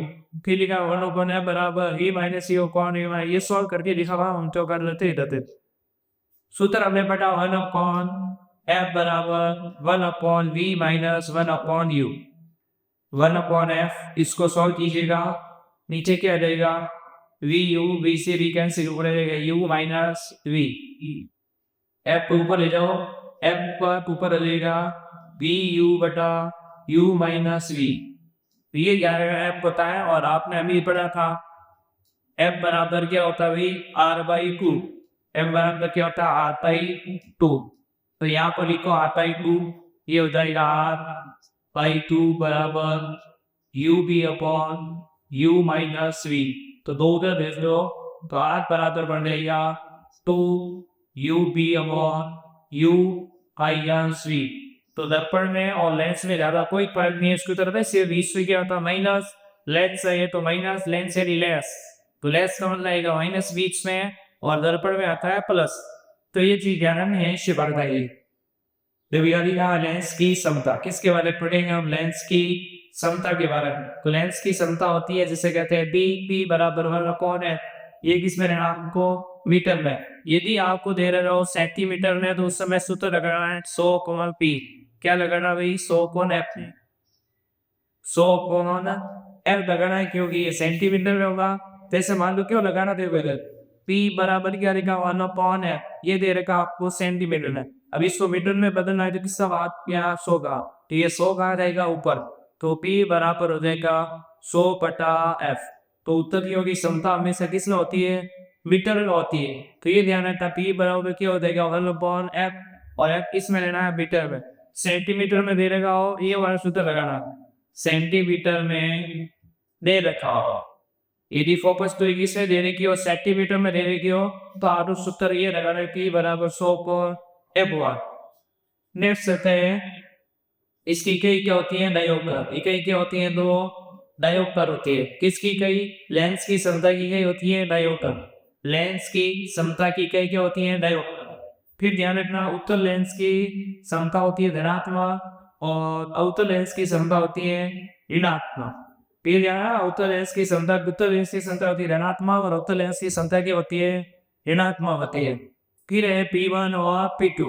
फिर लिखा 1/f बराबर v माइनस u कॉन u। ये सॉल्व करके लिखा हुआ हम तो कर लेते रहते। सूत्र हमने बटा 1/f बराबर 1/v माइनस 1/u, 1/f इसको सॉल्व कीजिएगा, नीचे क्या आ जाएगा vu, v से v कैंसिल हो जाएगा, u माइनस v, f ऊपर ले जाओ, f पर ऊपर आ जाएगा vu बटा u माइनस v। ये क्या है f पता है और आपने अभी पढ़ा था f बराबर क्या होता है r/2, f बराबर क्या होता है r/2। तो यहाँ पर लिखो r/2, ये हो जाएगा r/2 बराबर ub upon u minus v। तो दो उधर भेज दो तो r बराबर बन जाएगा 2ub upon u minus v। तो दर्पण में और लेंस में ज्यादा कोई फर्क नहीं है, इसकी तरफ है सिर्फ बीच में क्या होता है माइनस, लेंस है तो माइनस, लेंस है लेस, तो लेस का मतलब आएगा माइनस बीच में और दर्पण में आता है प्लस। तो ये चीज ध्यान में है बढ़ता है। लेंस की समता किसके बारे में पढ़ेंगे हम, लेंस की समता के बारे में। तो लेंस की समता होती है जिसे कहते हैं बी बराबर 1/f, ये किसमें रहना आपको मीटर में। यदि आपको दे रहे हो सेंटीमीटर में तो उस समय सूत्र लगाना है 100 p। क्या लगाना भाई 100 f में, 100 f लगाना है क्योंकि ये सेंटीमीटर में होगा। जैसे मान लो क्यों लगाना देगा p बराबर क्या लिखा 1/f, ये दे रखा आपको सेंटीमीटर में। अब इसको मीटर में बदलना है तो किसका बात यहाँ 100 का, तो ये 100 कहा रहेगा ऊपर, तो p बराबर हो जाएगा 100/f। तो उत्तर की होगी क्षमता हमेशा किस में होती है मीटर में होती है। तो ये ध्यान रखना p बराबर क्या हो जाएगा 1/f और f किस में लेना है मीटर में। सेंटीमीटर में दे रखा हो ये वाला सूत्र लगाना, सेंटीमीटर में दे रखा हो। यदि फोकस तो किस में दे रखी हो सेंटीमीटर में दे रखी हो तो आरो सूत्र ये लगाना p बराबर 100/f1। नेक्स्ट है इसकी इकाई क्या होती है डायोप्टर, इकाई क्या होती है दो डायोप्टर होती है। किसकी इकाई, लेंस की समता की इकाई होती है डायोप्टर, लेंस की समता की इकाई क्या होती है डायोप्टर। फिर ध्यान रखना उत्तल लेंस की समता होती है धनात्मक और अवतल लेंस की समता होती है ऋणात्मक। फिर यहाँ उत्तल लेंस की समता, उत्तल लेंस की समता होती है धनात्मक और अवतल लेंस की समता क्या होती है ऋणात्मक होती है। फिर है P1 और P2।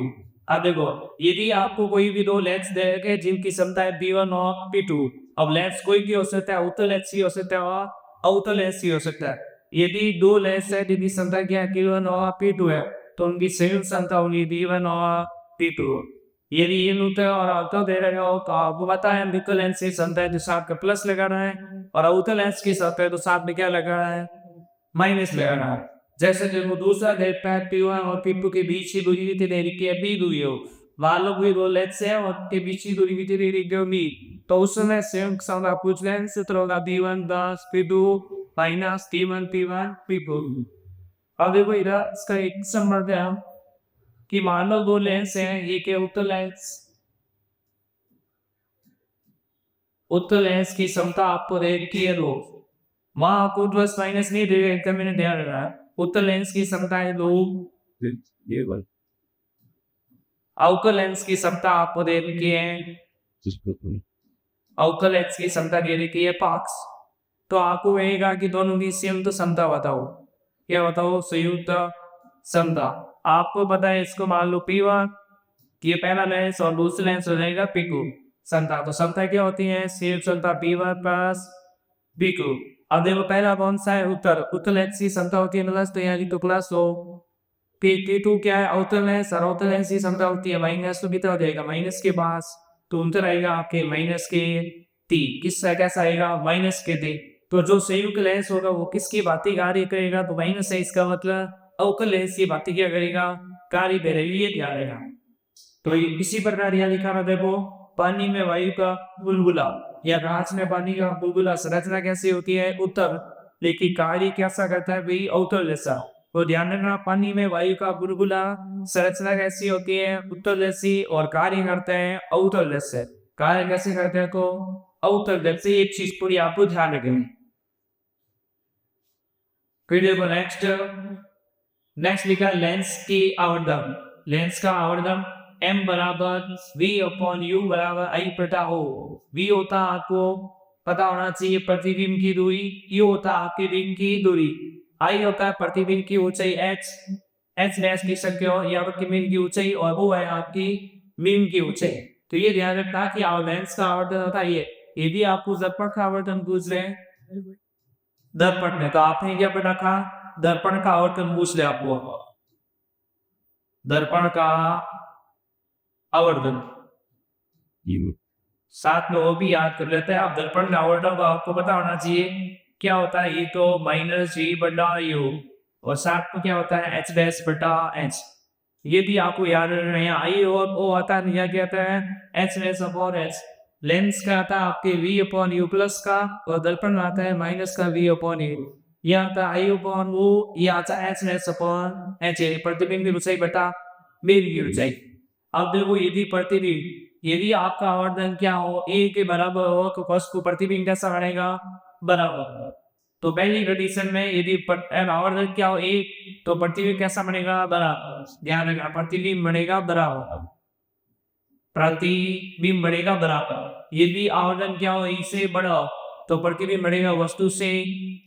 अब देखो यदि आपको कोई भी दो लेंस दे रखे जिनकी क्षमता है P1 और P2, अब लेंस कोई भी हो सकता है, उत्तल लेंस ही हो सकता है और अवतल लेंस ही हो सकता है। यदि दो लेंस है जिनकी क्षमता क्या है P1 और P2 है तो उनकी संयुक्त क्षमता होगी P1 और P2। यदि इन उत्तर और अवतल दे रहे हो तो आपको पता है उत्तल लेंस की क्षमता है तो साथ में प्लस लगाना है और अवतल लेंस की क्षमता है तो साथ में क्या लगाना है माइनस लगाना है। जैसे जो दूसरा देखता है P1 और P2 के बीच की दूरी कितनी दे रखी है b दूरी हो, मान लो कोई दो लेंस है और के बीच की दूरी कितनी दे रखी है b, तो उस समय संयुक्त क्षमता पूछ लेंस सूत्र होगा P1 + P2 minus T1 P1 P2। अब देखो इधर इसका एक संबंध है कि मान लो दो लेंस हैं, एक है उत्तल लेंस की क्षमता आपको दे रखी है दो, वहां आपको प्लस माइनस नहीं देगा, एकदम मैंने ध्यान रखना है। उत्तल लेंस की क्षमता है दो, अवतल लेंस की क्षमता आपको दे रखी है, अवतल लेंस की क्षमता दे रखी है 5। तो आपको कहेगा कि दोनों की संयुक्त क्षमता बताओ, क्या बताओ संयुक्त क्षमता। आपको पता है इसको मान लो P1 ये पहला लेंस और दूसरा लेंस हो जाएगा P2 क्षमता। तो क्षमता क्या होती है संयुक्त क्षमता P1 + P2। अब देखो पहला कौन सा है उत्तल लेंस की क्षमता होती है प्लस, तो यहाँ तो प्लस हो। P2 क्या है अवतल लेंस और अवतल लेंस की क्षमता होती है माइनस, तो कितना हो जाएगा माइनस के पास, तो उत्तर आएगा आपके -k T। किससा कैसा आएगा -k T। तो जो संयुक्त लेंस होगा वो किसकी भांति कार्य करेगा, तो माइनस है, इसका मतलब अवकल लेंस की भांति क्या करेगा, कार्य करेगा, ये ध्यान रखना। तो इसी प्रकार यहाँ लिखा है, देखो पानी में वायु का बुलबुला या कांच में पानी का बुलबुला संरचना कैसी होती है, उत्तल, लेकिन कार्य कैसा करता है भाई, अवतल जैसा। तो ध्यान रखना, पानी में वायु का बुलबुला संरचना कैसी होती है, उत्तल जैसी, और कार्य करते हैं अवतल जैसे। कार्य कैसे करते हैं, तो अवतल जैसे। एक चीज पूरी आपको ध्यान रखनी। फिर देखो नेक्स्ट लिखा लेंस की आवर्धन। लेंस का आवर्धन m बराबर v/u बराबर I बटा o। v होता आपको पता होना चाहिए प्रतिबिंब की दूरी, u होता आपके बिंब की दूरी, I होता है प्रतिबिंब की ऊंचाई h डैश की संख्या या प्रतिबिंब की ऊंचाई, और वो है आपकी बिंब की ऊंचाई। तो ये ध्यान रखना कि लेंस का आवर्धन होता है ये। यदि आपको दर्पण का आवर्धन पूछ रहे हैं, दर्पण में, तो आपने क्या पढ़ा था, दर्पण का आवर्धन पूछ ले आपको, दर्पण का आवर्धन, साथ में वो भी याद कर लेते हैं आप। दर्पण का आवर्धन को आपको पता होना चाहिए क्या होता है, ये तो माइनस जी बटा यू, और साथ में क्या होता है एच डैश बटा एच। ये भी आपको याद रखना है। आई और ओ आता है, यह क्या आता है H dash upon H. Lens का आता है आपके v अपॉन यू प्लस का, और दर्पण में आता है माइनस का v अपॉन यू। यह आता है आई अपॉन वो, यह आता है एच डैश अपॉन एच, प्रतिबिंब की ऊंचाई बटा मेरी की ऊंचाई। अब देखो यदि प्रतिबिंब, यदि आपका आवर्धन क्या हो, a के बराबर हो, तो फर्स्ट को प्रतिबिंब कैसा बनेगा, बराबर। तो पहली कंडीशन में यदि आवर्धन क्या हो a, तो प्रतिबिंब कैसा बनेगा, बराबर। ध्यान रखना, प्रतिबिंब बनेगा बराबर, प्रतिबिंब बनेगा बराबर। यदि आवर्धन क्या हो a से बड़ा हो, तो प्रतिबिंब बनेगा वस्तु से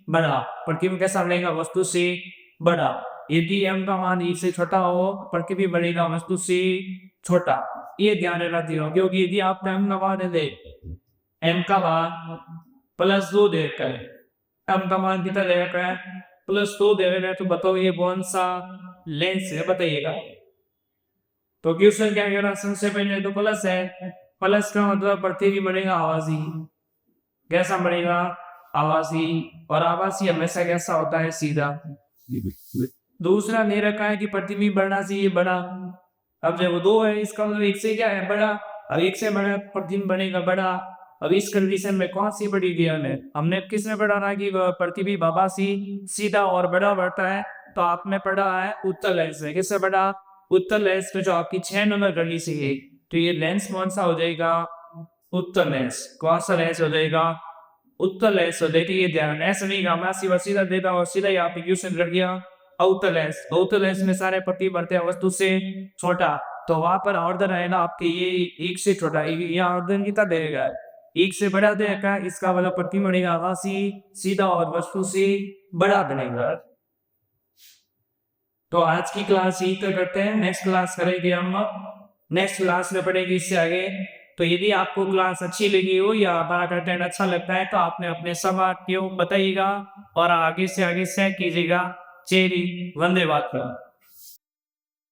बड़ा, प्रतिबिंब कैसा बनेगा, वस्तु से बड़ा। यदि m का मान e से छोटा हो, प्रतिबिंब बनेगा वस्तु से छोटा। ये ध्यान रखना दियो, क्योंकि यदि आप m का मान दे, m का मान +2 देकर, m का मान कितना दे रखा है, +2 दे रखा है, तो बताओ ये कौन सा लेंस है, बताइएगा। तो क्वेश्चन क्या कह रहा है, सबसे पहले तो प्लस है, प्लस का मतलब प्रतिबिंब बनेगा आवासी। कैसा बनेगा, आवासी, और आवासी हमेशा कैसा होता है, सीधा। दूसरा ले रखा है कि प्रतिबिंब बढ़ना चाहिए बड़ा। अब जब 2 है, इसका मतलब 1 से क्या है, बड़ा। अब 1 से बड़ा प्रतिबिंब बनेगा बड़ा। अब इस कंडीशन में कौन सी बड़ी दी हमने किसने पढ़ा ना कि प्रतिबिंब आभासी सीधा और बड़ा बढ़ता है, तो आपने पढ़ा है उत्तल लेंस है। किससे बड़ा, उत्तल लेंस में, जो आपकी 6 नंबर कंडीशन है। तो ये लेंस कौन सा हो जाएगा, उत्तल लेंस। कौन सा लेंस हो जाएगा, उत्तल लेंस हो जाएगी। ये ध्यान ऐसा नहीं का मैं सीधा देता और सीधा ही आप क्वेश्चन कर दिया अवतल लेंस। अवतल लेंस में सारे प्रतिबिंब बढ़ते हैं वस्तु से छोटा, तो वहां पर आवर्धन है ना आपके ये 1 से छोटा, यहाँ आवर्धन कितना देगा, 1 से बड़ा देगा। इसका मतलब प्रतिबिंब बनेगा आभासी सीधा और वस्तु से बड़ा बनेगा। तो आज की क्लास यही तक करते हैं, नेक्स्ट क्लास करेंगे हम, नेक्स्ट क्लास में पढ़ेंगे इससे आगे। तो यदि आपको क्लास अच्छी लगी हो या हमारा कंटेंट अच्छा लगता है, तो आपने अपने सवाल क्यों बताइएगा और आगे से आगे शेयर कीजिएगा। चेरी वंदे मातरम।